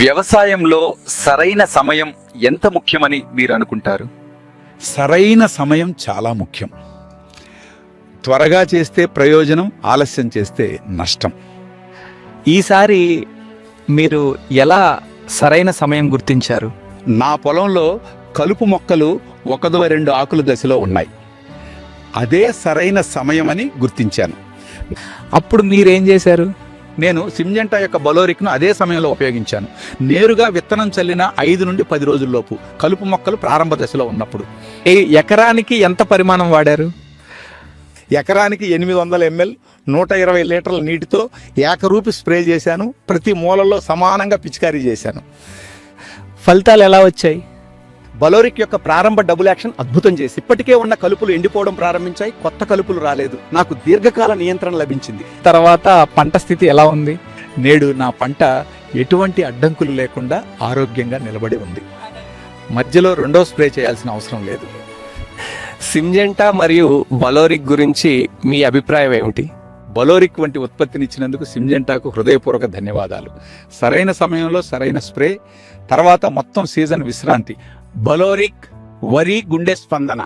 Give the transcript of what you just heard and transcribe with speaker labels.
Speaker 1: వ్యవసాయంలో సరైన సమయం ఎంత ముఖ్యమని మీరు అనుకుంటారు?
Speaker 2: సరైన సమయం చాలా ముఖ్యం. త్వరగా చేస్తే ప్రయోజనం, ఆలస్యం చేస్తే నష్టం.
Speaker 3: ఈసారి మీరు ఎలా సరైన సమయం గుర్తించారు?
Speaker 2: నా పొలంలో కలుపు మొక్కలు 1-2 ఆకుల దశలో ఉన్నాయి. అదే సరైన సమయం అని గుర్తించాను.
Speaker 3: అప్పుడు మీరేం చేశారు?
Speaker 2: నేను సింజెంటా యొక్క బలోరిక్ను అదే సమయంలో ఉపయోగించాను. నేరుగా విత్తనం చల్లిన 5 నుండి 10 రోజుల్లోపు, కలుపు మొక్కలు ప్రారంభ దశలో ఉన్నప్పుడు.
Speaker 3: ఎకరానికి ఎంత పరిమాణం వాడారు?
Speaker 2: ఎకరానికి 800 ml 120 లీటర్ల నీటితో ఏకరూపి స్ప్రే చేశాను. ప్రతి మూలలో సమానంగా పిచికారీ చేశాను.
Speaker 3: ఫలితాలు ఎలా వచ్చాయి?
Speaker 2: బలోరిక్ యొక్క ప్రారంభ డబుల్ యాక్షన్ అద్భుతం చేసి ఇప్పటికే ఉన్న కలుపులు ఎండిపోవడం ప్రారంభించాయి. కొత్త కలుపులు రాలేదు. నాకు దీర్ఘకాల నియంత్రణ లభించింది.
Speaker 3: తర్వాత పంట స్థితి ఎలా ఉంది?
Speaker 2: నేడు నా పంట ఎటువంటి అడ్డంకులు లేకుండా ఆరోగ్యంగా నిలబడి ఉంది. మధ్యలో రెండో స్ప్రే చేయాల్సిన అవసరం లేదు.
Speaker 4: సింజెంటా మరియు బలోరిక్ గురించి మీ అభిప్రాయం ఏమిటి?
Speaker 2: బలోరిక్ వంటి ఉత్పత్తినిచ్చినందుకు సింజెంటాకు హృదయపూర్వక ధన్యవాదాలు. సరైన సమయంలో సరైన స్ప్రే, తర్వాత మొత్తం సీజన్ విశ్రాంతి. బలోరిక్ వరి గుండె స్పందన.